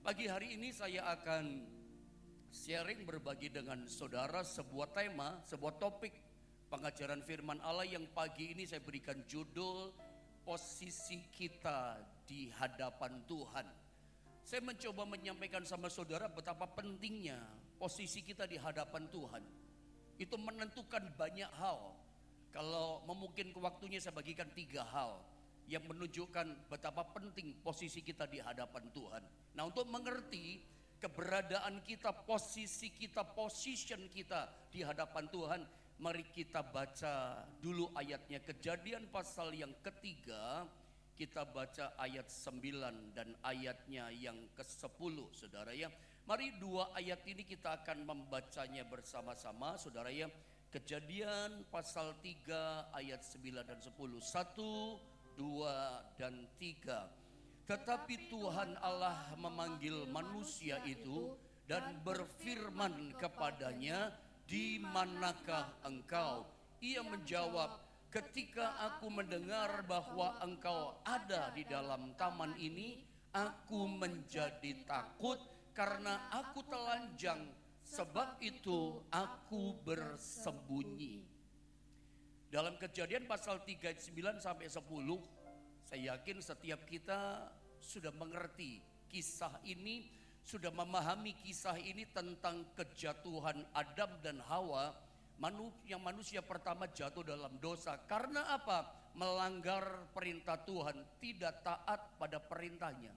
Pagi hari ini saya akan sharing berbagi dengan saudara sebuah tema, sebuah topik pengajaran firman Allah yang pagi ini saya berikan judul posisi kita di hadapan Tuhan. Saya mencoba menyampaikan sama saudara betapa pentingnya posisi kita di hadapan Tuhan. Itu menentukan banyak hal. Kalau memungkinkan waktunya saya bagikan 3 hal yang menunjukkan betapa penting posisi kita di hadapan Tuhan. Nah, untuk mengerti keberadaan kita, posisi kita, position kita di hadapan Tuhan, mari kita baca dulu ayatnya. Kejadian pasal yang ketiga, kita baca ayat 9 dan ayatnya yang ke-10, saudara ya. Mari 2 ayat ini kita akan membacanya bersama-sama, saudara ya. Kejadian pasal 3 ayat 9 dan 10. 1, 2, dan 3. Tetapi Tuhan Allah memanggil manusia itu dan berfirman kepadanya, "Di manakah engkau?" Ia menjawab, "Ketika aku mendengar bahwa engkau ada di dalam taman ini, aku menjadi takut karena aku telanjang. Sebab itu aku bersembunyi." Dalam Kejadian pasal 3 ayat 9 sampai 10, saya yakin setiap kita sudah mengerti kisah ini, sudah memahami kisah ini tentang kejatuhan Adam dan Hawa. Yang manusia pertama jatuh dalam dosa. Karena apa? Melanggar perintah Tuhan, tidak taat pada perintahnya.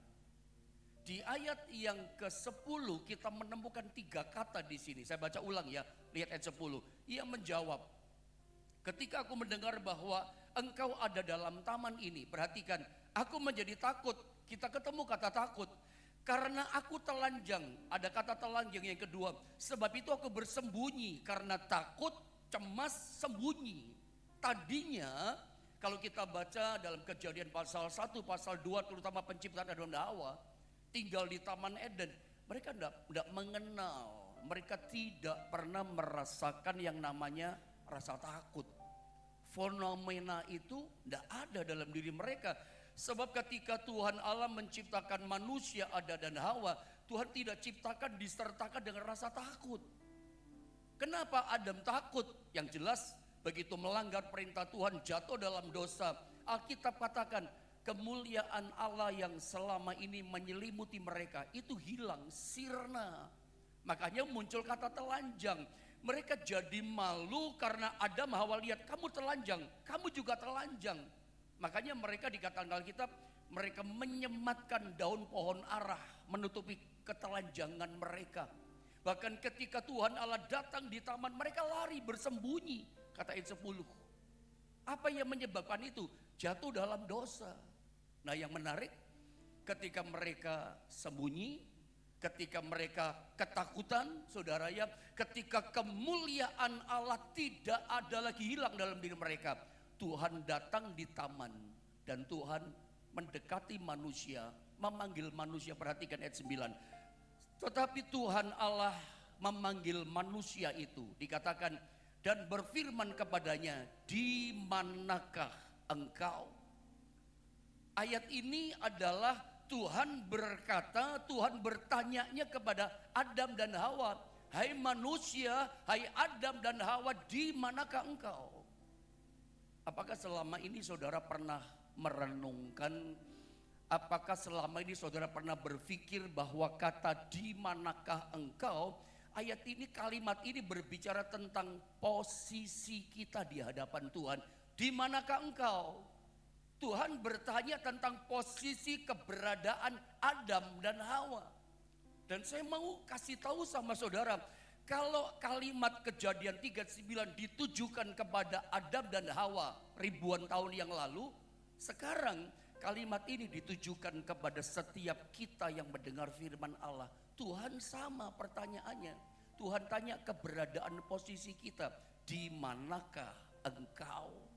Di ayat yang ke-10 kita menemukan 3 kata di sini. Saya baca ulang ya, lihat ayat 10. Ia menjawab, "Ketika aku mendengar bahwa engkau ada dalam taman ini," perhatikan, "aku menjadi takut." Kita ketemu kata takut. "Karena aku telanjang." Ada kata telanjang yang kedua. "Sebab itu aku bersembunyi." Karena takut, cemas, sembunyi. Tadinya kalau kita baca dalam Kejadian pasal 1, pasal 2, terutama penciptaan Adam dan Hawa, tinggal di Taman Eden, mereka tidak mengenal, mereka tidak pernah merasakan yang namanya rasa takut. Fenomena itu tidak ada dalam diri mereka. Sebab ketika Tuhan Allah menciptakan manusia Adam dan Hawa, Tuhan tidak ciptakan disertakan dengan rasa takut. Kenapa Adam takut? Yang jelas begitu melanggar perintah Tuhan, jatuh dalam dosa. Alkitab katakan, kemuliaan Allah yang selama ini menyelimuti mereka itu hilang, sirna. Makanya muncul kata telanjang. Mereka jadi malu karena Adam Hawa lihat, "Kamu telanjang, kamu juga telanjang." Makanya mereka dikatakan Alkitab, mereka menyematkan daun pohon arah menutupi ketelanjangan mereka. Bahkan ketika Tuhan Allah datang di taman, mereka lari bersembunyi. Kata ayat 10. Apa yang menyebabkan itu? Jatuh dalam dosa. Nah, yang menarik, ketika mereka sembunyi, ketika mereka ketakutan, saudara ya, ketika kemuliaan Allah tidak ada lagi hilang dalam diri mereka, Tuhan datang di taman dan Tuhan mendekati manusia, memanggil manusia. Perhatikan ayat 9. Tetapi Tuhan Allah memanggil manusia itu, dikatakan, dan berfirman kepadanya, "Di manakah engkau?" Ayat ini adalah Tuhan berkata, Tuhan bertanyanya kepada Adam dan Hawa, "Hai manusia, hai Adam dan Hawa, di manakah engkau?" Apakah selama ini saudara pernah merenungkan, apakah selama ini saudara pernah berpikir bahwa kata "di manakah engkau", ayat ini, kalimat ini berbicara tentang posisi kita di hadapan Tuhan. Di manakah engkau? Tuhan bertanya tentang posisi keberadaan Adam dan Hawa. Dan saya mau kasih tahu sama saudara, kalau kalimat Kejadian 3:9 ditujukan kepada Adam dan Hawa ribuan tahun yang lalu, sekarang kalimat ini ditujukan kepada setiap kita yang mendengar firman Allah. Tuhan sama pertanyaannya. Tuhan tanya keberadaan posisi kita. Di manakah engkau?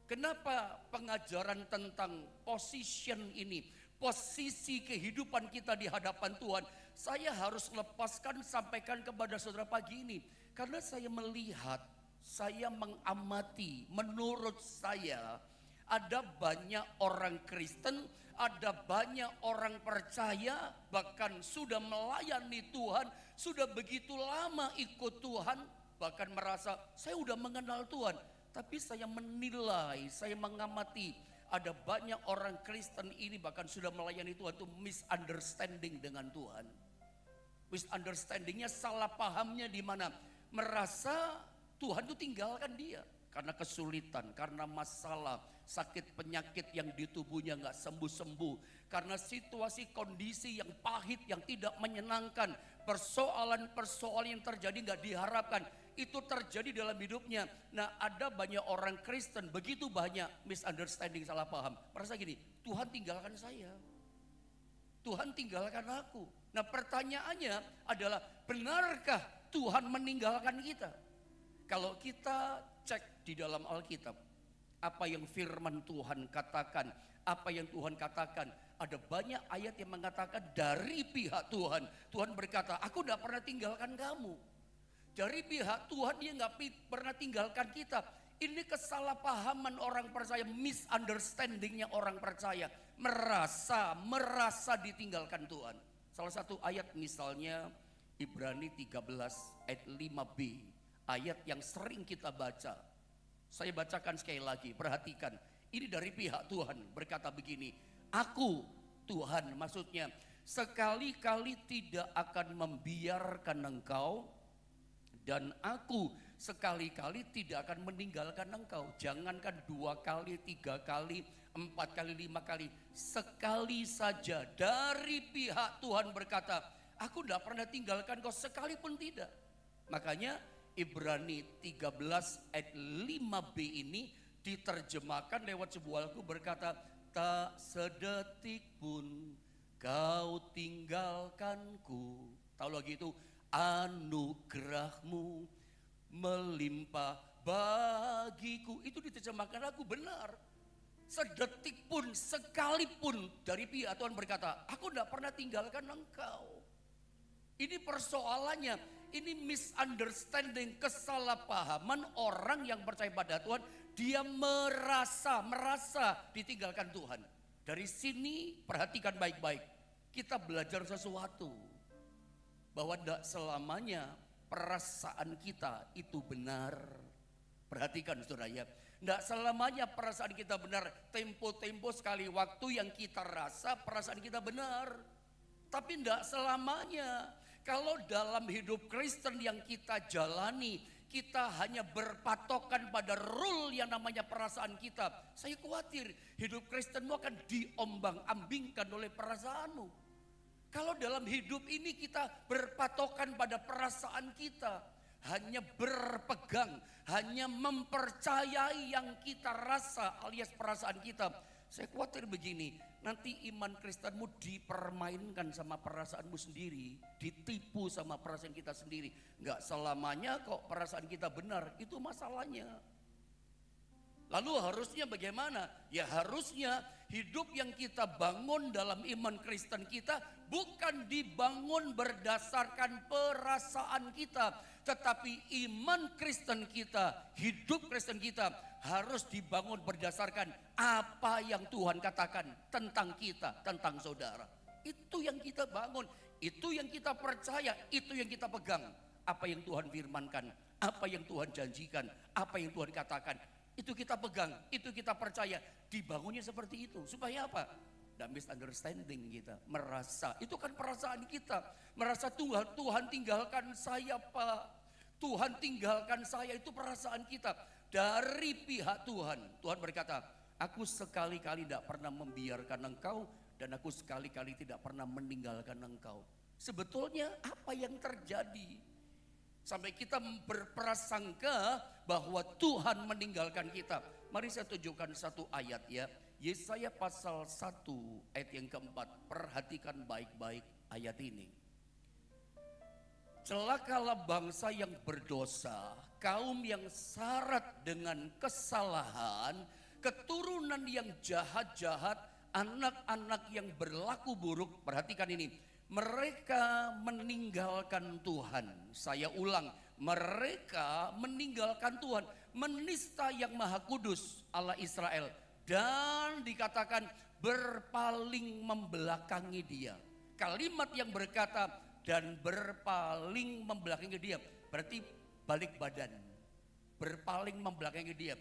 Kenapa pengajaran tentang position ini, posisi kehidupan kita di hadapan Tuhan, saya harus lepaskan, sampaikan kepada saudara pagi ini? Karena saya melihat, saya mengamati, menurut saya Ada banyak orang Kristen, ada banyak orang percaya, bahkan sudah melayani Tuhan, sudah begitu lama ikut Tuhan, bahkan merasa saya udah mengenal Tuhan. Tapi saya menilai, saya mengamati, ada banyak orang Kristen ini bahkan sudah melayani Tuhan itu misunderstanding dengan Tuhan. Misunderstandingnya, salah pahamnya di mana? Merasa Tuhan itu tinggalkan dia karena kesulitan, karena masalah, sakit penyakit yang di tubuhnya nggak sembuh-sembuh, karena situasi kondisi yang pahit, yang tidak menyenangkan, persoalan-persoalan yang terjadi nggak diharapkan, itu terjadi dalam hidupnya. Nah, ada banyak orang Kristen begitu banyak misunderstanding, salah paham, merasa gini, Tuhan tinggalkan saya, Tuhan tinggalkan aku. Nah, pertanyaannya adalah, benarkah Tuhan meninggalkan kita? Kalau kita cek di dalam Alkitab, apa yang firman Tuhan katakan, apa yang Tuhan katakan, ada banyak ayat yang mengatakan dari pihak Tuhan. Tuhan berkata, aku tidak pernah tinggalkan kamu. Dari pihak Tuhan, dia nggak pernah tinggalkan kita. Ini kesalahpahaman orang percaya, misunderstandingnya orang percaya, merasa ditinggalkan Tuhan. Salah satu ayat misalnya Ibrani 13 ayat 5b, ayat yang sering kita baca. Saya bacakan sekali lagi, perhatikan. Ini dari pihak Tuhan berkata begini, aku Tuhan, maksudnya sekali-kali tidak akan membiarkan engkau, dan aku sekali-kali tidak akan meninggalkan engkau. Jangankan 2 kali, 3 kali, 4 kali, 5 kali, sekali saja dari pihak Tuhan berkata, aku tidak pernah tinggalkan kau sekalipun tidak. Makanya Ibrani 13 ayat 5b ini diterjemahkan lewat sebuah lagu berkata, tak sedetik pun kau tinggalkanku. Tahu lagi itu, anugerahmu melimpah bagiku. Itu diterjemahkan lagu, benar. Sedetik pun, sekalipun dari pihak Tuhan berkata, aku tidak pernah tinggalkan engkau. Ini persoalannya, ini misunderstanding, kesalahpahaman orang yang percaya pada Tuhan. Dia merasa ditinggalkan Tuhan. Dari sini perhatikan baik-baik, kita belajar sesuatu. Bahwa tidak selamanya perasaan kita itu benar. Perhatikan saudara ya, tidak selamanya perasaan kita benar. Tempo-tempo sekali waktu yang kita rasa perasaan kita benar. Tapi tidak selamanya. Kalau dalam hidup Kristen yang kita jalani, kita hanya berpatokan pada rule yang namanya perasaan kita. Saya khawatir hidup Kristenmu akan diombang-ambingkan oleh perasaanmu. Kalau dalam hidup ini kita berpatokan pada perasaan kita, hanya berpegang, hanya mempercayai yang kita rasa alias perasaan kita. Saya khawatir begini, nanti iman Kristenmu dipermainkan sama perasaanmu sendiri, ditipu sama perasaan kita sendiri. Enggak selamanya kok perasaan kita benar, itu masalahnya. Lalu harusnya bagaimana? Ya harusnya hidup yang kita bangun dalam iman Kristen kita bukan dibangun berdasarkan perasaan kita, tetapi iman Kristen kita, hidup Kristen kita harus dibangun berdasarkan apa yang Tuhan katakan tentang kita, tentang saudara. Itu yang kita bangun, itu yang kita percaya, itu yang kita pegang. Apa yang Tuhan firmankan, apa yang Tuhan janjikan, apa yang Tuhan katakan, itu kita pegang, itu kita percaya. Dibangunnya seperti itu, supaya apa? Dan misunderstanding kita, merasa, itu kan perasaan kita. Merasa Tuhan tinggalkan saya Pak, Tuhan tinggalkan saya, itu perasaan kita. Dari pihak Tuhan, Tuhan berkata, aku sekali-kali tidak pernah membiarkan engkau, dan aku sekali-kali tidak pernah meninggalkan engkau. Sebetulnya apa yang terjadi? Sampai kita berprasangka bahwa Tuhan meninggalkan kita. Mari saya tunjukkan satu ayat ya. Yesaya pasal 1 ayat yang keempat. Perhatikan baik-baik ayat ini. Celakalah bangsa yang berdosa, kaum yang syarat dengan kesalahan, keturunan yang jahat-jahat, anak-anak yang berlaku buruk. Perhatikan ini, mereka meninggalkan Tuhan. Saya ulang, mereka meninggalkan Tuhan, menista yang maha kudus Allah Israel, dan dikatakan berpaling membelakangi dia. Kalimat yang berkata dan berpaling membelakangi dia berarti balik badan, berpaling membelakangi dia.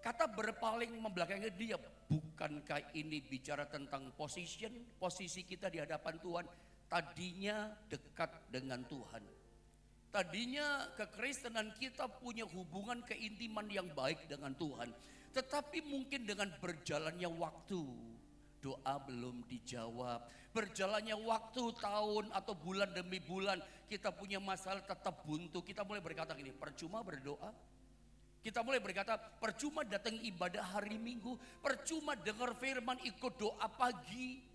Kata berpaling membelakangi dia, bukankah ini bicara tentang posisi kita di hadapan Tuhan? Tadinya dekat dengan Tuhan, tadinya kekristenan kita punya hubungan keintiman yang baik dengan Tuhan. Tetapi mungkin dengan berjalannya waktu, doa belum dijawab. Berjalannya waktu, tahun atau bulan demi bulan, kita punya masalah tetap buntu. Kita mulai berkata gini, percuma berdoa. Kita mulai berkata, percuma datang ibadah hari Minggu, percuma dengar firman, ikut doa pagi.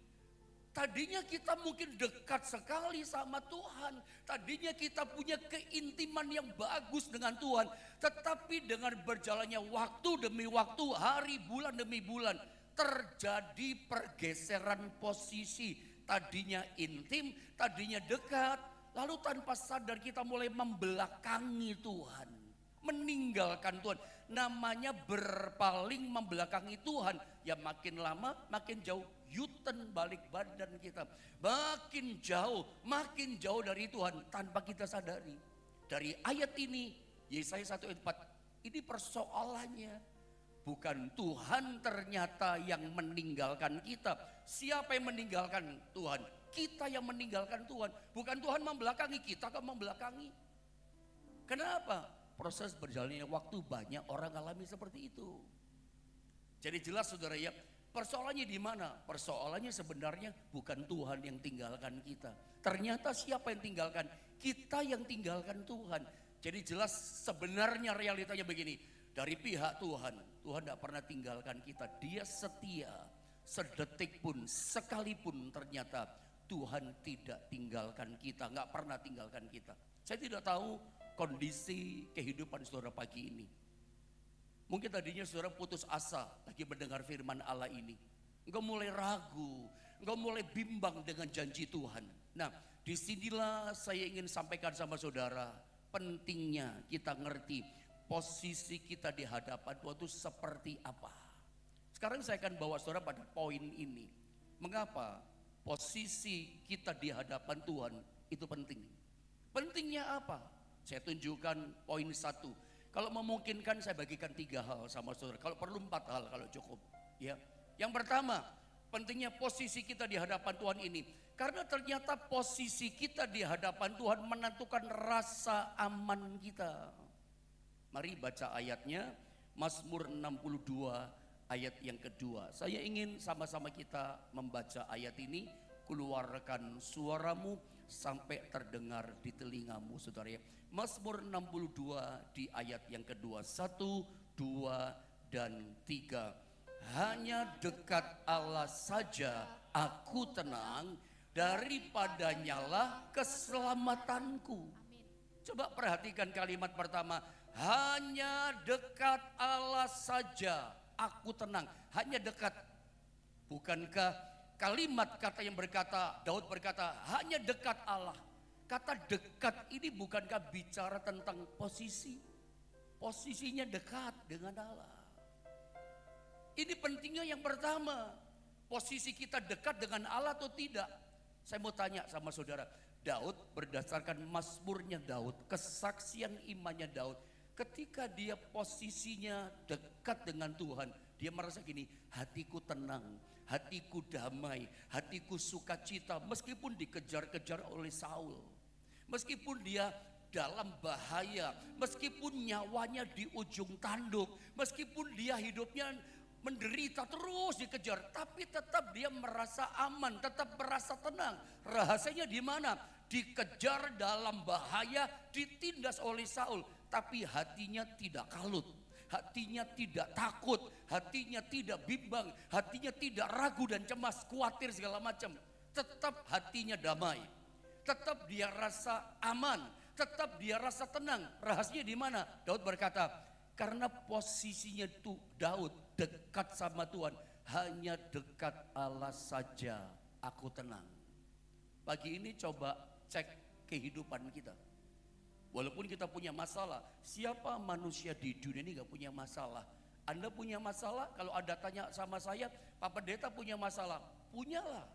Tadinya kita mungkin dekat sekali sama Tuhan. Tadinya kita punya keintiman yang bagus dengan Tuhan. Tetapi dengan berjalannya waktu demi waktu, hari, bulan demi bulan, terjadi pergeseran posisi. Tadinya intim, tadinya dekat, lalu tanpa sadar kita mulai membelakangi Tuhan, meninggalkan Tuhan. Namanya berpaling membelakangi Tuhan. Ya makin lama makin jauh, U-turn balik badan kita. Makin jauh dari Tuhan tanpa kita sadari. Dari ayat ini, Yesaya 1 ayat 4, ini persoalannya. Bukan Tuhan ternyata yang meninggalkan kita. Siapa yang meninggalkan Tuhan? Kita yang meninggalkan Tuhan. Bukan Tuhan membelakangi, kita kan membelakangi. Kenapa? Proses berjalannya waktu banyak orang alami seperti itu. Jadi jelas saudara ya, persoalannya di mana? Persoalannya sebenarnya bukan Tuhan yang tinggalkan kita. Ternyata siapa yang tinggalkan? Kita yang tinggalkan Tuhan. Jadi jelas sebenarnya realitanya begini. Dari pihak Tuhan, Tuhan tidak pernah tinggalkan kita. Dia setia, sedetik pun, sekalipun ternyata Tuhan tidak tinggalkan kita. Nggak pernah tinggalkan kita. Saya tidak tahu kondisi kehidupan saudara pagi ini. Mungkin tadinya saudara putus asa lagi mendengar firman Allah ini. Engkau mulai ragu, engkau mulai bimbang dengan janji Tuhan. Nah, disinilah saya ingin sampaikan sama saudara, pentingnya kita ngerti posisi kita di hadapan Tuhan itu seperti apa. Sekarang saya akan bawa saudara pada poin ini. Mengapa posisi kita di hadapan Tuhan itu penting? Pentingnya apa? Saya tunjukkan poin 1. Kalau memungkinkan saya bagikan 3 hal sama saudara. Kalau perlu 4 hal kalau cukup. Ya. Yang pertama, pentingnya posisi kita di hadapan Tuhan ini. Karena ternyata posisi kita di hadapan Tuhan menentukan rasa aman kita. Mari baca ayatnya, Mazmur 62 ayat yang kedua. Saya ingin sama-sama kita membaca ayat ini. Keluarkan suaramu sampai terdengar di telingamu saudara ya. Mazmur 62 di ayat yang kedua. 1, 2, dan 3. Hanya dekat Allah saja aku tenang, daripadanyalah keselamatanku. Coba perhatikan kalimat pertama. Hanya dekat Allah saja aku tenang. Hanya dekat. Bukankah kalimat kata yang berkata, Daud berkata hanya dekat Allah. Kata dekat ini bukankah bicara tentang posisi? Posisinya dekat dengan Allah. Ini pentingnya yang pertama. Posisi kita dekat dengan Allah atau tidak? Saya mau tanya sama saudara. Daud berdasarkan Mazmurnya Daud, kesaksian imannya Daud. Ketika dia posisinya dekat dengan Tuhan, dia merasa gini, hatiku tenang, hatiku damai, hatiku sukacita. Meskipun dikejar-kejar oleh Saul, meskipun dia dalam bahaya, meskipun nyawanya di ujung tanduk, meskipun dia hidupnya menderita terus dikejar, tapi tetap dia merasa aman, tetap merasa tenang. Rahasianya di mana? Dikejar dalam bahaya, ditindas oleh Saul, tapi hatinya tidak kalut, hatinya tidak takut, hatinya tidak bimbang, hatinya tidak ragu dan cemas, khawatir segala macam. Tetap hatinya damai, tetap dia rasa aman, tetap dia rasa tenang. Rahasianya di mana? Daud berkata, karena posisinya itu Daud dekat sama Tuhan, hanya dekat Allah saja aku tenang. Pagi ini coba cek kehidupan kita. Walaupun kita punya masalah, siapa manusia di dunia ini gak punya masalah? Anda punya masalah, kalau Anda tanya sama saya, Pak Pendeta punya masalah, punyalah.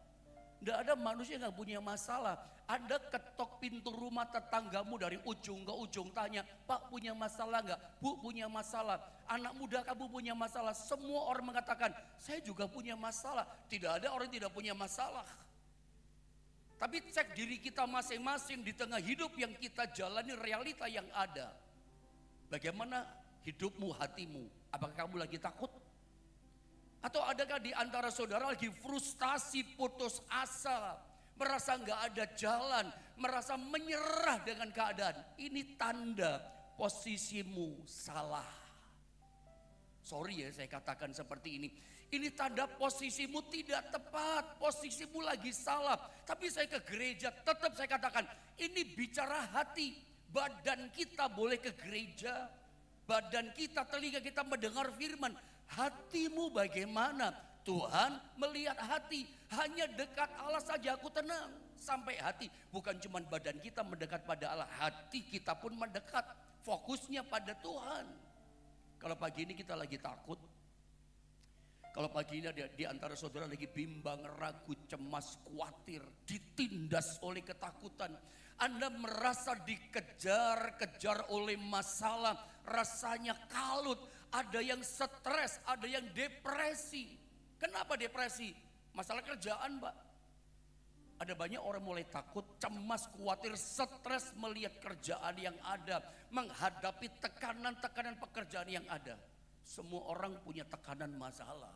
Tidak ada manusia yang gak punya masalah. Anda ketok pintu rumah tetanggamu dari ujung ke ujung, tanya, Pak punya masalah gak? Bu punya masalah. Anak muda kamu punya masalah. Semua orang mengatakan, saya juga punya masalah. Tidak ada orang yang tidak punya masalah. Tapi cek diri kita masing-masing di tengah hidup yang kita jalani, realita yang ada. Bagaimana hidupmu, hatimu? Apakah kamu lagi takut? Atau adakah di antara saudara lagi frustasi, putus asa, merasa nggak ada jalan, merasa menyerah dengan keadaan? Ini tanda posisimu salah. Sorry ya saya katakan seperti ini. Ini tanda posisimu tidak tepat, posisimu lagi salah. Tapi saya ke gereja, tetap saya katakan, ini bicara hati. Badan kita boleh ke gereja, badan kita, telinga kita mendengar firman. Hatimu bagaimana? Tuhan melihat hati. Hanya dekat Allah saja aku tenang. Sampai hati, bukan cuma badan kita mendekat pada Allah, hati kita pun mendekat. Fokusnya pada Tuhan. Kalau pagi ini kita lagi takut, kalau pagi ini ada di antara saudara lagi bimbang, ragu, cemas, khawatir, ditindas oleh ketakutan. Anda merasa dikejar-kejar oleh masalah, rasanya kalut, ada yang stres, ada yang depresi. Kenapa depresi? Masalah kerjaan, Pak. Ada banyak orang mulai takut, cemas, khawatir, stres melihat kerjaan yang ada, menghadapi tekanan-tekanan pekerjaan yang ada. Semua orang punya tekanan masalah.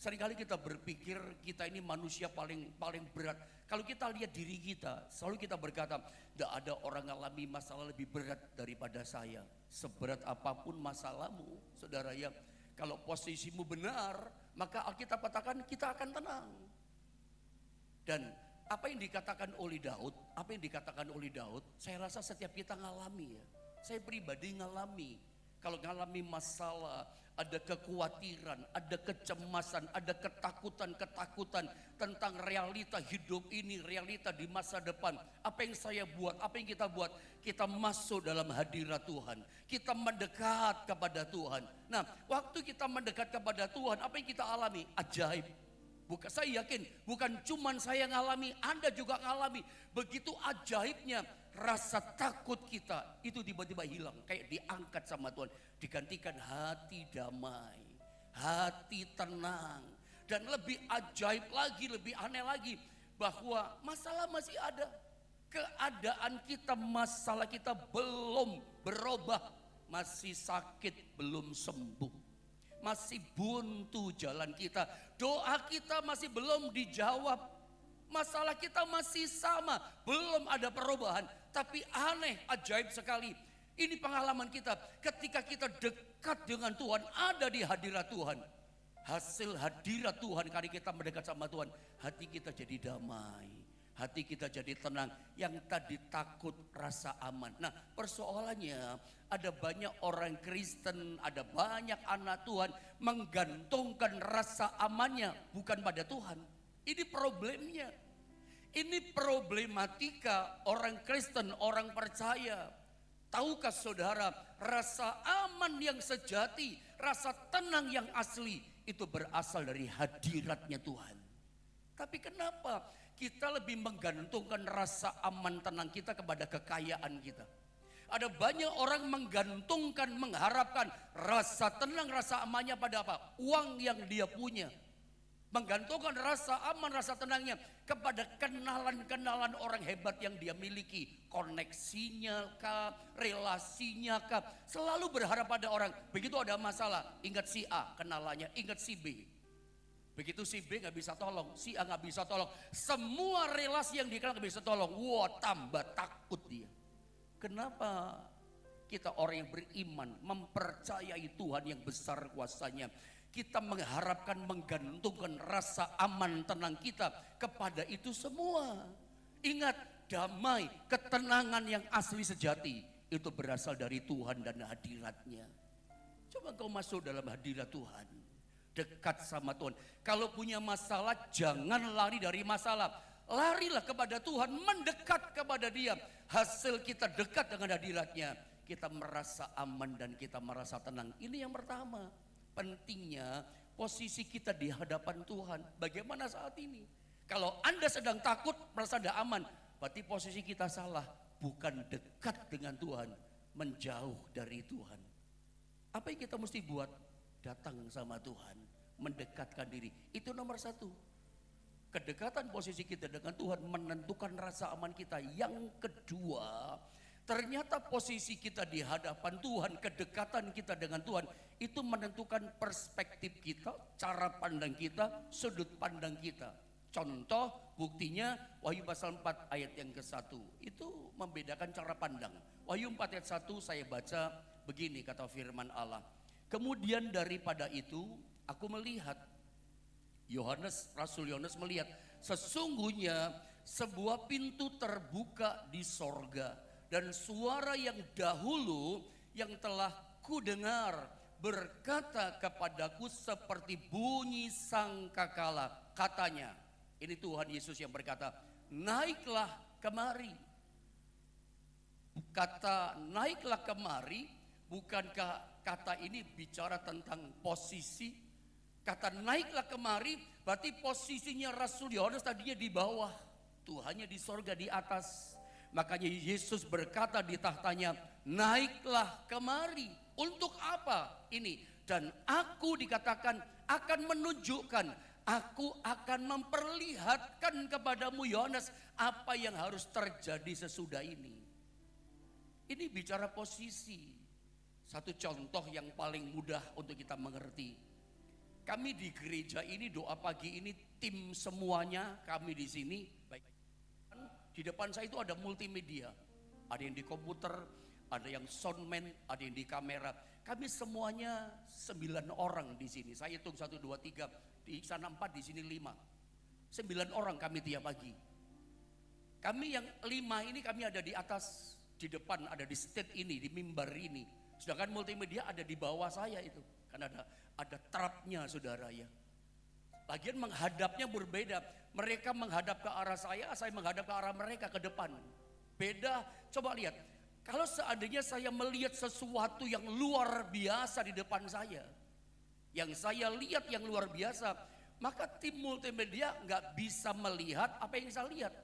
Seringkali kita berpikir kita ini manusia paling berat. Kalau kita lihat diri kita, selalu kita berkata, tidak ada orang mengalami masalah lebih berat daripada saya. Seberat apapun masalahmu, saudara ya, kalau posisimu benar, maka Alkitab katakan kita akan tenang. Dan apa yang dikatakan oleh Daud, saya rasa setiap kita ngalami ya. Saya pribadi ngalami. Kalau ngalami masalah, ada kekhawatiran, ada kecemasan, ada ketakutan tentang realita hidup ini, realita di masa depan. Apa yang saya buat, apa yang kita buat, kita masuk dalam hadirat Tuhan. Kita mendekat kepada Tuhan. Nah, waktu kita mendekat kepada Tuhan, apa yang kita alami? Ajaib. Saya yakin bukan cuma saya ngalami, Anda juga ngalami. Begitu ajaibnya rasa takut kita itu tiba-tiba hilang, kayak diangkat sama Tuhan, digantikan hati damai, hati tenang. Dan lebih ajaib lagi, lebih aneh lagi, bahwa masalah masih ada. Keadaan kita, masalah kita belum berubah, masih sakit belum sembuh, masih buntu jalan kita, doa kita masih belum dijawab, masalah kita masih sama, belum ada perubahan. Tapi aneh, ajaib sekali, ini pengalaman kita ketika kita dekat dengan Tuhan, ada di hadirat Tuhan. Hasil hadirat Tuhan, kali kita mendekat sama Tuhan, hati kita jadi damai, hati kita jadi tenang. Yang tadi takut rasa aman. Nah, persoalannya ada banyak orang Kristen, ada banyak anak Tuhan menggantungkan rasa amannya bukan pada Tuhan. Ini problemnya. Ini problematika orang Kristen, orang percaya. Tahukah saudara, rasa aman yang sejati, rasa tenang yang asli itu berasal dari hadiratnya Tuhan. Tapi kenapa kita lebih menggantungkan rasa aman tenang kita kepada kekayaan kita? Ada banyak orang menggantungkan, mengharapkan rasa tenang, rasa amannya pada apa? Uang yang dia punya. Menggantungkan rasa aman, rasa tenangnya kepada kenalan-kenalan orang hebat yang dia miliki. Koneksinya kah, relasinya kah. Selalu berharap pada orang. Begitu ada masalah, ingat si A kenalannya, ingat si B. Begitu si B gak bisa tolong, si A gak bisa tolong. Semua relasi yang dikenal gak bisa tolong. Wah, tambah takut dia. Kenapa kita orang yang beriman, mempercayai Tuhan yang besar kuasanya, kita mengharapkan, menggantungkan rasa aman tenang kita kepada itu semua? Ingat, damai, ketenangan yang asli sejati itu berasal dari Tuhan dan hadiratnya. Coba kau masuk dalam hadirat Tuhan, dekat sama Tuhan. Kalau punya masalah, jangan lari dari masalah, larilah kepada Tuhan, mendekat kepada Dia. Hasil kita dekat dengan hadiratnya, kita merasa aman dan kita merasa tenang. Ini yang pertama. Pentingnya posisi kita di hadapan Tuhan. Bagaimana saat ini? Kalau Anda sedang takut, merasa tidak aman, berarti posisi kita salah. Bukan dekat dengan Tuhan, menjauh dari Tuhan. Apa yang kita mesti buat? Datang sama Tuhan, mendekatkan diri. Itu nomor satu. Kedekatan posisi kita dengan Tuhan menentukan rasa aman kita. Yang kedua, ternyata posisi kita di hadapan Tuhan, kedekatan kita dengan Tuhan, itu menentukan perspektif kita, cara pandang kita, sudut pandang kita. Contoh, buktinya Wahyu pasal 4 ayat yang ke-1. Itu membedakan cara pandang. Wahyu 4 ayat 1 saya baca begini kata firman Allah. Kemudian daripada itu aku melihat, Rasul Yohanes melihat, sesungguhnya sebuah pintu terbuka di sorga. Dan suara yang dahulu yang telah kudengar berkata kepadaku seperti bunyi sangkakala. Katanya, ini Tuhan Yesus yang berkata, naiklah kemari. Kata naiklah kemari, bukankah kata ini bicara tentang posisi? Kata naiklah kemari berarti posisinya Rasul Yohanes tadinya di bawah, Tuhannya di sorga di atas. Makanya Yesus berkata di tahtanya, naiklah kemari. Untuk apa ini? Dan aku dikatakan akan menunjukkan, aku akan memperlihatkan kepadamu Yohanes apa yang harus terjadi sesudah ini. Ini bicara posisi. Satu contoh yang paling mudah untuk kita mengerti. Kami di gereja ini doa pagi ini tim semuanya kami di sini. Baik. Di depan saya itu ada multimedia. Ada yang di komputer, ada yang soundman, ada yang di kamera. Kami semuanya 9 orang di sini. Saya hitung 1, 2, 3. Di sana 4, di sini 5. 9 orang kami tiap pagi. Kami yang 5 ini kami ada di atas, di depan, ada di stage ini, di mimbar ini. Sedangkan multimedia ada di bawah saya itu. Kan ada trapnya saudara ya. Lagian menghadapnya berbeda. Mereka menghadap ke arah saya menghadap ke arah mereka ke depan. Beda, coba lihat. Kalau seandainya saya melihat sesuatu yang luar biasa di depan saya. Yang saya lihat yang luar biasa. Maka tim multimedia gak bisa melihat apa yang saya lihat.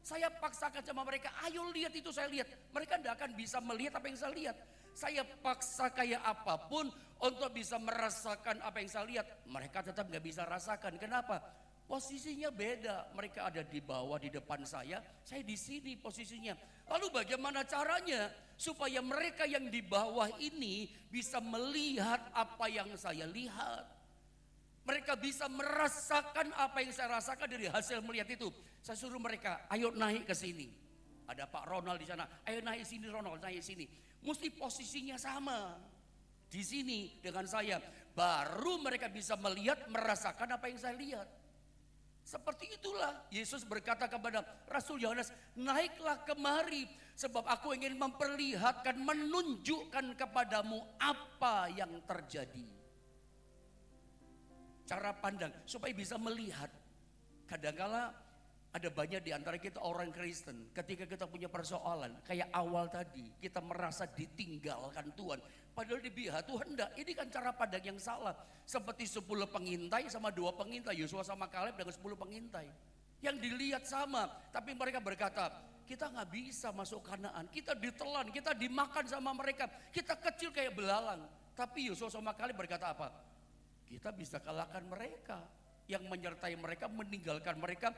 Saya paksakan sama mereka, ayo lihat itu saya lihat. Mereka tidak akan bisa melihat apa yang saya lihat. Saya paksa kayak apapun untuk bisa merasakan apa yang saya lihat. Mereka tetap gak bisa rasakan. Kenapa? Posisinya beda. Mereka ada di bawah, di depan saya di sini posisinya. Lalu bagaimana caranya supaya mereka yang di bawah ini bisa melihat apa yang saya lihat? Mereka bisa merasakan apa yang saya rasakan dari hasil melihat itu. Saya suruh mereka, ayo naik ke sini. Ada Pak Ronald di sana, ayo naik sini Ronald, naik sini. Mesti posisinya sama di sini dengan saya. Baru mereka bisa melihat, merasakan apa yang saya lihat. Seperti itulah Yesus berkata kepada Rasul Yohanes, naiklah kemari sebab aku ingin memperlihatkan, menunjukkan kepadamu apa yang terjadi. Cara pandang supaya bisa melihat. Kadangkala ada banyak di antara kita orang Kristen, ketika kita punya persoalan, kayak awal tadi, kita merasa ditinggalkan Tuhan. Padahal di pihak Tuhan enggak, ini kan cara pandang yang salah. Seperti 10 pengintai sama 2 pengintai, Yosua sama Kaleb dengan 10 pengintai. Yang dilihat sama, tapi mereka berkata, kita gak bisa masuk Kanaan, kita ditelan, kita dimakan sama mereka, kita kecil kayak belalang. Tapi Yosua sama Kaleb berkata apa? Kita bisa kalahkan mereka. Yang menyertai mereka, meninggalkan mereka,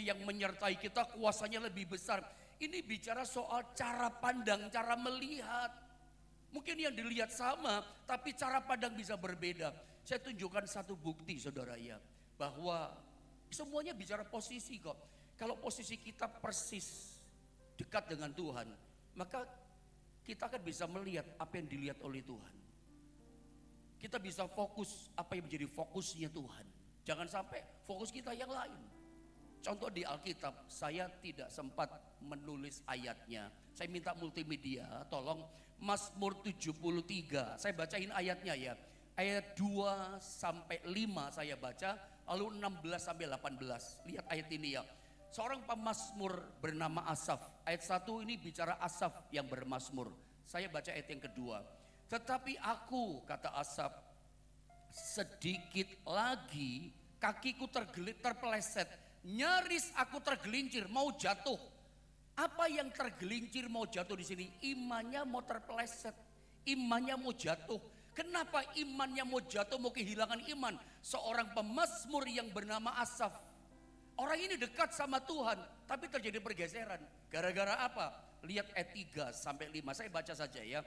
yang menyertai kita kuasanya lebih besar. Ini bicara soal cara pandang, cara melihat. Mungkin yang dilihat sama, tapi cara pandang bisa berbeda. Saya tunjukkan satu bukti saudara ya, bahwa semuanya bicara posisi kok. Kalau posisi kita persis dekat dengan Tuhan, maka kita akan bisa melihat apa yang dilihat oleh Tuhan. Kita bisa fokus apa yang menjadi fokusnya Tuhan. Jangan sampai fokus kita yang lain. Contoh di Alkitab, saya tidak sempat menulis ayatnya. Saya minta multimedia, tolong Mazmur 73. Saya bacain ayatnya ya. Ayat 2 sampai 5 saya baca, lalu 16 sampai 18. Lihat ayat ini ya. Seorang pemazmur bernama Asaf. Ayat 1 ini bicara Asaf yang bermazmur. Saya baca ayat yang kedua. Tetapi aku, kata Asaf, sedikit lagi kakiku terpeleset, nyaris aku tergelincir mau jatuh. Apa yang tergelincir mau jatuh di sini? Imannya mau terpeleset, imannya mau jatuh. Kenapa imannya mau jatuh, mau kehilangan iman? Seorang pemazmur yang bernama Asaf. Orang ini dekat sama Tuhan, tapi terjadi pergeseran. Gara-gara apa? Lihat ayat 3 sampai 5, saya baca saja ya.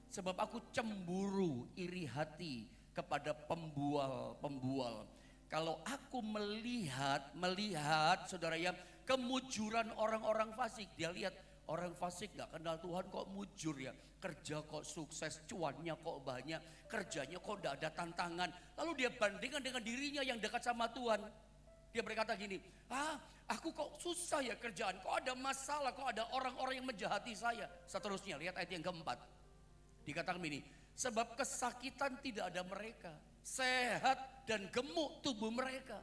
Sebab aku cemburu, iri hati kepada pembual-pembual. Kalau aku melihat saudara ya, kemujuran orang-orang fasik. Dia lihat orang fasik gak kenal Tuhan kok mujur ya. Kerja kok sukses, cuannya kok banyak, kerjanya kok gak ada tantangan. Lalu dia bandingkan dengan dirinya yang dekat sama Tuhan. Dia berkata gini, aku kok susah ya kerjaan, kok ada masalah, kok ada orang-orang yang menjahati saya. Seterusnya, lihat ayat yang keempat. Dikatakan begini, sebab kesakitan tidak ada mereka, sehat dan gemuk tubuh mereka.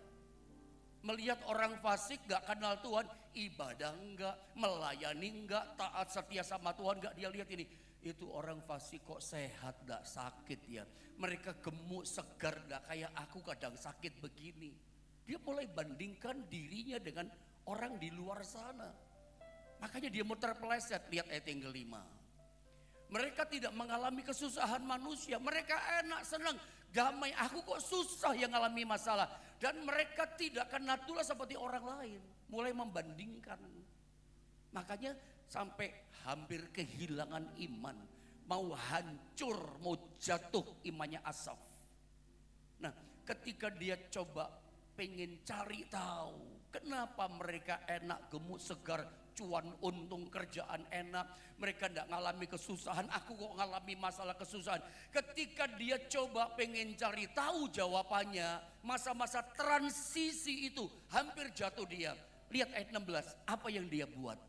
Melihat orang fasik gak kenal Tuhan, ibadah enggak, melayani enggak, taat setia sama Tuhan enggak, dia lihat ini. Itu orang fasik kok sehat gak sakit ya. Mereka gemuk segar gak kayak aku kadang sakit begini. Dia mulai bandingkan dirinya dengan orang di luar sana. Makanya dia mau terpeleset. Lihat ayat yang kelima. Mereka tidak mengalami kesusahan manusia. Mereka enak, senang, damai. Aku kok susah yang mengalami masalah. Dan mereka tidak kena tulah seperti orang lain. Mulai membandingkan. Makanya sampai hampir kehilangan iman. Mau hancur, mau jatuh imannya Asaf. Nah, ketika dia coba pengen cari tahu kenapa mereka enak, gemuk, segar, cuan, untung, kerjaan enak, mereka tidak ngalami kesusahan, aku kok ngalami masalah kesusahan. Ketika dia coba pengen cari tahu jawabannya, masa-masa transisi itu hampir jatuh dia. Lihat ayat 16, apa yang dia buat.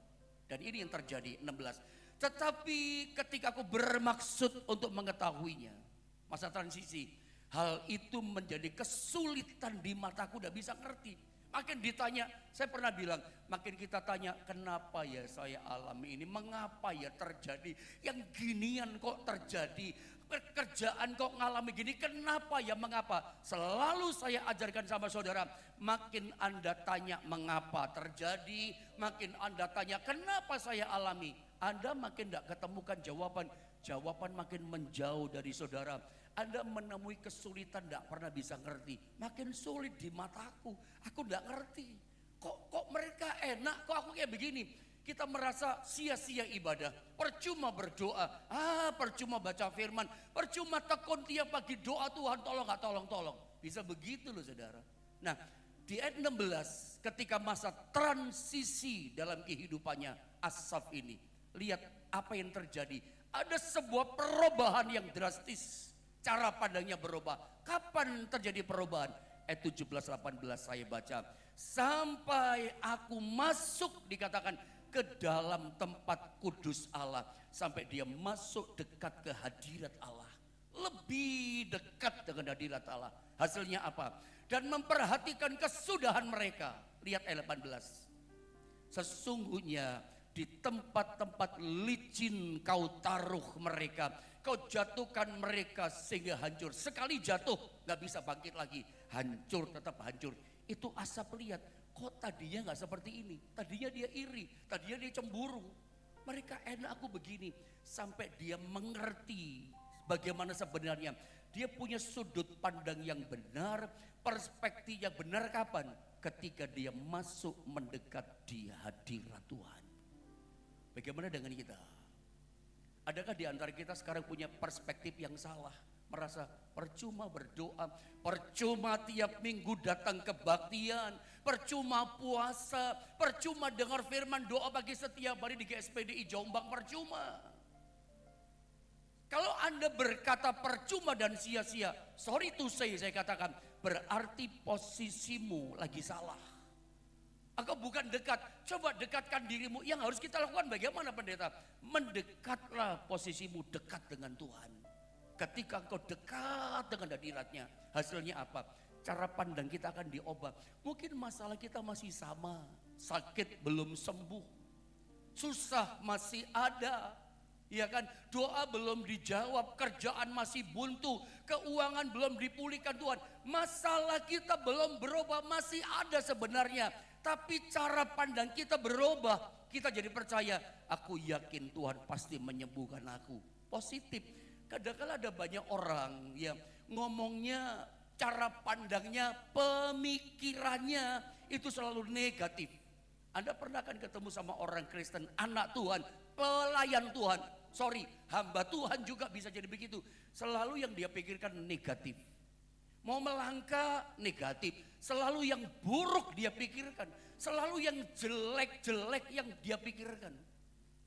Dan ini yang terjadi 16. Tetapi ketika aku bermaksud untuk mengetahuinya, masa transisi, hal itu menjadi kesulitan di mataku, udah bisa ngerti. Makin ditanya, saya pernah bilang, makin kita tanya, kenapa ya saya alami ini, mengapa ya terjadi, yang ginian kok terjadi, pekerjaan kok ngalami gini, kenapa ya, mengapa. Selalu saya ajarkan sama saudara, makin Anda tanya mengapa terjadi, makin Anda tanya kenapa saya alami, Anda makin tidak ketemukan jawaban, jawaban makin menjauh dari saudara. Anda menemui kesulitan tidak pernah bisa ngerti. Makin sulit di mataku. Aku tidak ngerti. Kok mereka enak, kok aku kayak begini. Kita merasa sia-sia ibadah. Percuma berdoa. Percuma baca firman. Percuma tekun tiap pagi doa, Tuhan tolong gak tolong. Bisa begitu loh saudara. Nah di ayat 16 ketika masa transisi dalam kehidupannya Asaf ini. Lihat apa yang terjadi. Ada sebuah perubahan yang drastis. Cara pandangnya berubah. Kapan terjadi perubahan? Ayat 17-18 saya baca. Sampai aku masuk, dikatakan, ke dalam tempat kudus Allah. Sampai dia masuk dekat ke hadirat Allah. Lebih dekat dengan hadirat Allah. Hasilnya apa? Dan memperhatikan kesudahan mereka. Lihat ayat 18. Sesungguhnya di tempat-tempat licin kau taruh mereka. Kau jatuhkan mereka sehingga hancur. Sekali jatuh gak bisa bangkit lagi. Hancur, tetap hancur. Itu Asaf lihat, kok tadinya gak seperti ini. Tadinya dia iri, tadinya dia cemburu. Mereka enak aku begini. Sampai dia mengerti bagaimana sebenarnya. Dia punya sudut pandang yang benar, perspektif yang benar kapan? Ketika dia masuk mendekat di hadirat Tuhan. Bagaimana dengan kita? Adakah di antara kita sekarang punya perspektif yang salah? Merasa percuma berdoa, percuma tiap minggu datang kebaktian, percuma puasa, percuma dengar firman doa bagi setiap hari di GSPDI Jombang, percuma. Kalau Anda berkata percuma dan sia-sia, sorry to say saya katakan, berarti posisimu lagi salah. Engkau bukan dekat, coba dekatkan dirimu. Yang harus kita lakukan bagaimana pendeta? Mendekatlah posisimu dekat dengan Tuhan. Ketika engkau dekat dengan hadiratnya, hasilnya apa? Cara pandang kita akan diubah. Mungkin masalah kita masih sama, sakit belum sembuh, susah masih ada, Ya kan, doa belum dijawab, kerjaan masih buntu, keuangan belum dipulihkan Tuhan. Masalah kita belum berubah, masih ada sebenarnya. Tapi cara pandang kita berubah, kita jadi percaya, aku yakin Tuhan pasti menyembuhkan aku. Positif. Kadang-kadang ada banyak orang yang ngomongnya, cara pandangnya, pemikirannya itu selalu negatif. Anda pernah kan ketemu sama orang Kristen, anak Tuhan, pelayan Tuhan, hamba Tuhan juga bisa jadi begitu. Selalu yang dia pikirkan negatif. Mau melangkah negatif, selalu yang buruk dia pikirkan, selalu yang jelek-jelek yang dia pikirkan.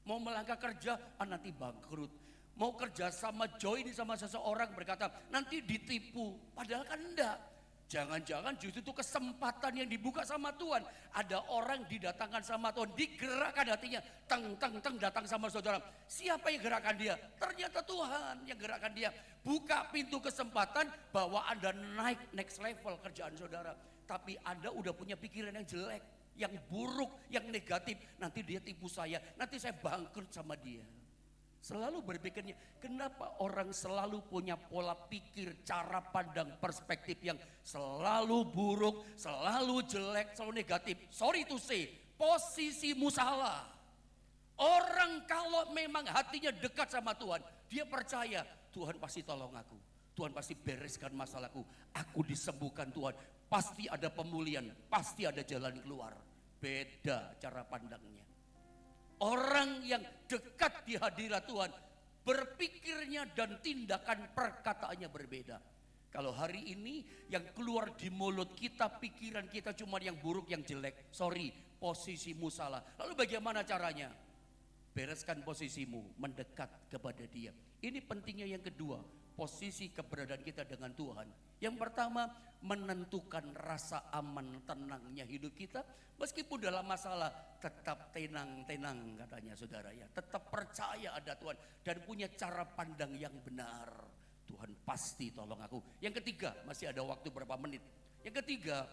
Mau melangkah kerja, nanti bangkrut. Mau kerja sama join sama seseorang berkata, nanti ditipu. Padahal kan enggak. Jangan-jangan justru itu kesempatan yang dibuka sama Tuhan. Ada orang didatangkan sama Tuhan, digerakkan hatinya. Teng datang sama saudara. Siapa yang gerakkan dia? Ternyata Tuhan yang gerakkan dia. Buka pintu kesempatan bahwa Anda naik next level kerjaan saudara. Tapi Anda udah punya pikiran yang jelek, yang buruk, yang negatif. Nanti dia tipu saya, nanti saya bangkrut sama dia. Selalu berpikirnya, kenapa orang selalu punya pola pikir, cara pandang, perspektif yang selalu buruk, selalu jelek, selalu negatif. Sorry to say, posisimu salah. Orang kalau memang hatinya dekat sama Tuhan, dia percaya Tuhan pasti tolong aku. Tuhan pasti bereskan masalahku. Aku disembuhkan Tuhan. Pasti ada pemulihan, pasti ada jalan keluar. Beda cara pandangnya. Orang yang dekat di hadirat Tuhan, berpikirnya dan tindakan perkataannya berbeda. Kalau hari ini yang keluar di mulut kita, pikiran kita cuma yang buruk, yang jelek. Sorry, posisimu salah. Lalu bagaimana caranya? Bereskan posisimu, mendekat kepada Dia. Ini pentingnya yang kedua, posisi keberadaan kita dengan Tuhan. Yang pertama, menentukan rasa aman tenangnya hidup kita. Meskipun dalam masalah tetap tenang katanya saudara ya. Tetap percaya ada Tuhan dan punya cara pandang yang benar. Tuhan pasti tolong aku. Yang ketiga, masih ada waktu berapa menit. Yang ketiga,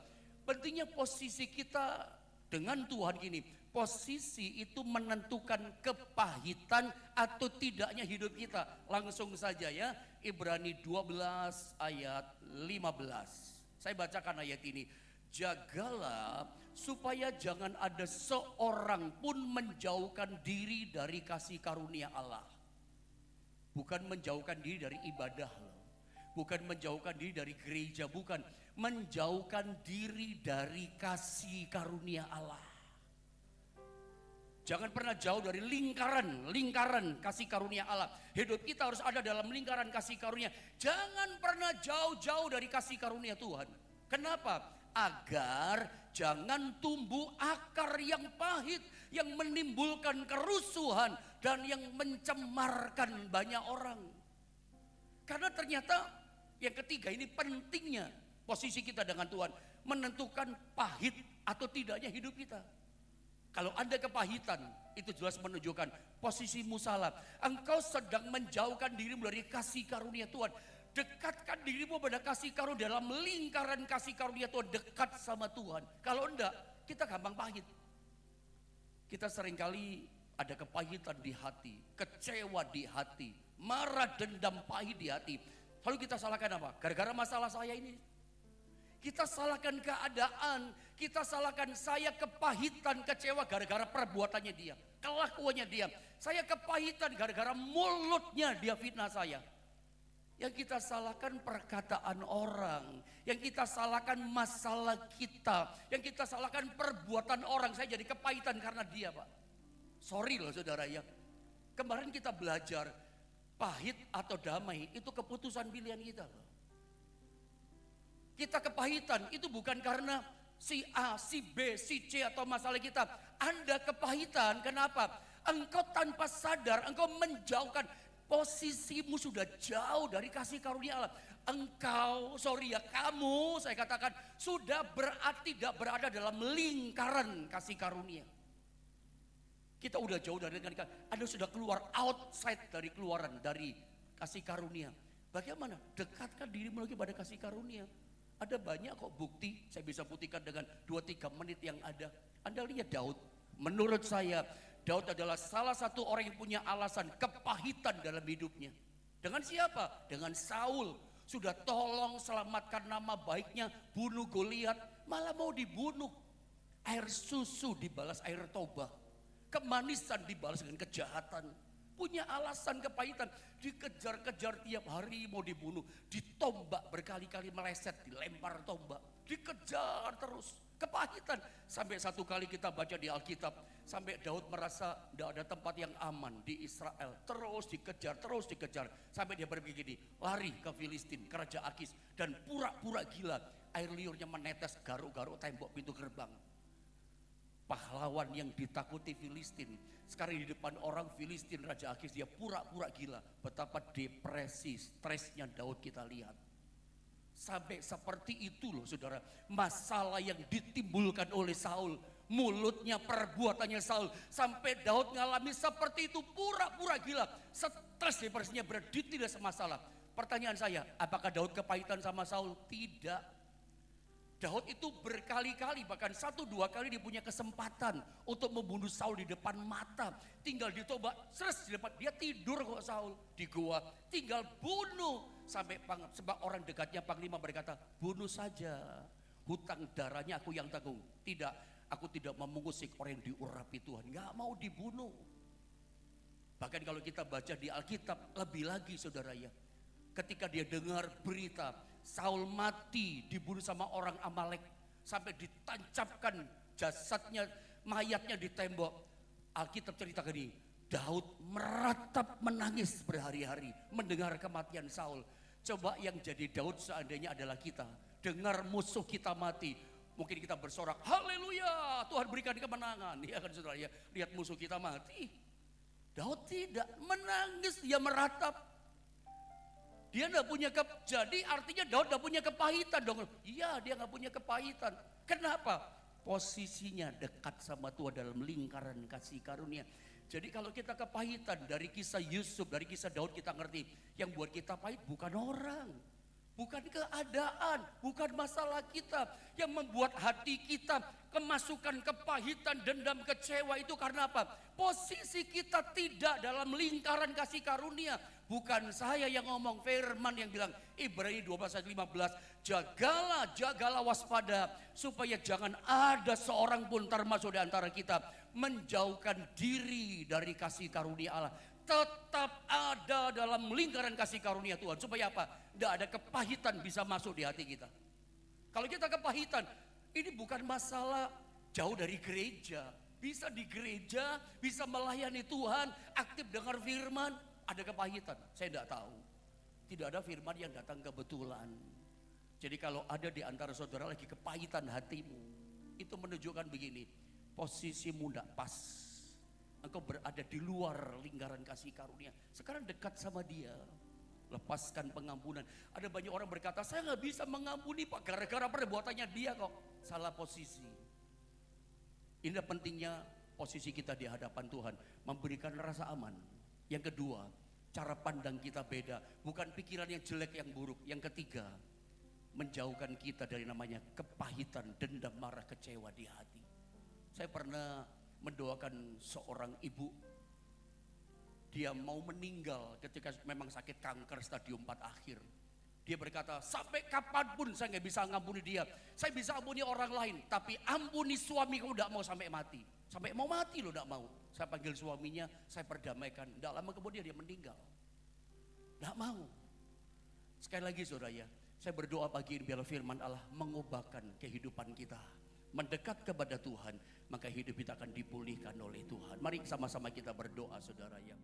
pentingnya posisi kita dengan Tuhan gini. Posisi itu menentukan kepahitan atau tidaknya hidup kita. Langsung saja ya, Ibrani 12 ayat 15. Saya bacakan ayat ini. Jagalah supaya jangan ada seorang pun menjauhkan diri dari kasih karunia Allah. Bukan menjauhkan diri dari ibadah loh. Bukan menjauhkan diri dari gereja, bukan. Menjauhkan diri dari kasih karunia Allah. Jangan pernah jauh dari lingkaran kasih karunia Allah. Hidup kita harus ada dalam lingkaran kasih karunia. Jangan pernah jauh-jauh dari kasih karunia Tuhan. Kenapa? Agar jangan tumbuh akar yang pahit, yang menimbulkan kerusuhan dan yang mencemarkan banyak orang. Karena ternyata yang ketiga ini pentingnya posisi kita dengan Tuhan. Menentukan pahit atau tidaknya hidup kita. Kalau Anda kepahitan, itu jelas menunjukkan posisimu salah. Engkau sedang menjauhkan dirimu dari kasih karunia Tuhan. Dekatkan dirimu pada kasih karunia, dalam lingkaran kasih karunia Tuhan, dekat sama Tuhan. Kalau enggak, kita gampang pahit. Kita seringkali ada kepahitan di hati, kecewa di hati, marah, dendam, pahit di hati. Lalu kita salahkan apa? Gara-gara masalah saya ini. Kita salahkan keadaan, kita salahkan saya kepahitan, kecewa gara-gara perbuatannya dia, kelakuannya dia. Saya kepahitan gara-gara mulutnya dia fitnah saya. Yang kita salahkan perkataan orang, yang kita salahkan masalah kita, yang kita salahkan perbuatan orang. Saya jadi kepahitan karena dia, Pak. Sorry loh saudara ya. Kemarin kita belajar pahit atau damai itu keputusan pilihan kita loh. Kita kepahitan itu bukan karena si A, si B, si C atau masalah kita. Anda kepahitan, kenapa? Engkau tanpa sadar, engkau menjauhkan, posisimu sudah jauh dari kasih karunia Allah. Engkau, kamu, saya katakan sudah tidak berada dalam lingkaran kasih karunia. Kita udah jauh dari lingkaran, Anda sudah keluar outside dari keluaran dari kasih karunia. Bagaimana? Dekatkan dirimu lagi pada kasih karunia. Ada banyak kok bukti, saya bisa buktikan dengan 2-3 menit yang ada. Anda lihat Daud, menurut saya Daud adalah salah satu orang yang punya alasan kepahitan dalam hidupnya. Dengan siapa? Dengan Saul. Sudah tolong selamatkan nama baiknya, bunuh Goliat, malah mau dibunuh. Air susu dibalas air toba. Kemanisan dibalas dengan kejahatan. Punya alasan kepahitan. Dikejar-kejar tiap hari mau dibunuh. Ditombak berkali-kali meleset, dilempar tombak. Dikejar terus. Kepahitan. Sampai satu kali kita baca di Alkitab. Sampai Daud merasa tidak ada tempat yang aman di Israel. Terus dikejar. Sampai dia berpikir gini, lari ke Filistin, ke Raja Akis. Dan pura-pura gila. Air liurnya menetes garuk-garuk tembok pintu gerbang. Pahlawan yang ditakuti Filistin. Sekarang di depan orang Filistin, Raja Akis, dia pura-pura gila. Betapa depresi, stresnya Daud kita lihat. Sampai seperti itu loh saudara. Masalah yang ditimbulkan oleh Saul. Mulutnya, perbuatannya Saul. Sampai Daud ngalami seperti itu, pura-pura gila. Stres depresinya berarti tidak semasalah. Pertanyaan saya, apakah Daud kepahitan sama Saul? Tidak. Daud itu berkali-kali, bahkan 1-2 kali dia punya kesempatan untuk membunuh Saul di depan mata. Tinggal ditoba, di depan dia tidur kok Saul di gua. Tinggal bunuh. Sampai sebab orang dekatnya Panglima berkata, bunuh saja. Hutang darahnya aku yang tanggung. Tidak, aku tidak mau mengusik orang yang diurapi Tuhan. Gak mau dibunuh. Bahkan kalau kita baca di Alkitab, lebih lagi saudara ya. Ketika dia dengar berita Saul mati dibunuh sama orang Amalek. Sampai ditancapkan jasadnya, mayatnya di tembok. Alkitab cerita gini, Daud meratap menangis berhari-hari mendengar kematian Saul. Coba yang jadi Daud seandainya adalah kita. Dengar musuh kita mati. Mungkin kita bersorak, haleluya, Tuhan berikan kemenangan. Ya kan saudara ya, lihat musuh kita mati. Daud tidak, menangis, dia meratap. Dia tidak punya jadi artinya Daud tidak punya kepahitan dong. Iya, dia nggak punya kepahitan. Kenapa? Posisinya dekat sama Tuhan dalam lingkaran kasih karunia. Jadi kalau kita kepahitan dari kisah Yusuf, dari kisah Daud kita ngerti. Yang buat kita pahit bukan orang. Bukan keadaan, bukan masalah kita. Yang membuat hati kita kemasukan kepahitan, dendam, kecewa itu karena apa? Posisi kita tidak dalam lingkaran kasih karunia. Bukan saya yang ngomong, firman yang bilang Ibrani 12:15, jagalah waspada supaya jangan ada seorang pun termasuk di antara kita menjauhkan diri dari kasih karunia Allah. Tetap ada dalam lingkaran kasih karunia Tuhan. Supaya apa? Tidak ada kepahitan bisa masuk di hati kita. Kalau kita kepahitan, ini bukan masalah jauh dari gereja. Bisa di gereja, bisa melayani Tuhan, aktif dengar firman. Ada kepahitan, saya tidak tahu. Tidak ada firman yang datang kebetulan. Jadi kalau ada di antara saudara lagi kepahitan hatimu, itu menunjukkan begini, posisimu tidak pas. Engkau berada di luar lingkaran kasih karunia. Sekarang dekat sama dia. Lepaskan pengampunan. Ada banyak orang berkata, saya nggak bisa mengampuni Pak, gara-gara perbuatannya dia kok. Salah posisi. Inilah pentingnya posisi kita di hadapan Tuhan. Memberikan rasa aman. Yang kedua, cara pandang kita beda. Bukan pikiran yang jelek, yang buruk. Yang ketiga, menjauhkan kita dari namanya kepahitan, dendam, marah, kecewa di hati. Saya pernah mendoakan seorang ibu. Dia mau meninggal ketika memang sakit kanker stadium 4 akhir. Dia berkata, sampai kapanpun saya nggak bisa ngampuni dia. Saya bisa ampuni orang lain, tapi ampuni suamiku tidak mau sampai mati. Sampai mau mati loh tidak mau. Saya panggil suaminya, saya perdamaikan. Tidak lama kemudian dia meninggal. Tidak mau. Sekali lagi saudara ya, saya berdoa pagi ini biar firman Allah mengubahkan kehidupan kita. Mendekat kepada Tuhan, maka hidup kita akan dipulihkan oleh Tuhan. Mari sama-sama kita berdoa saudara ya.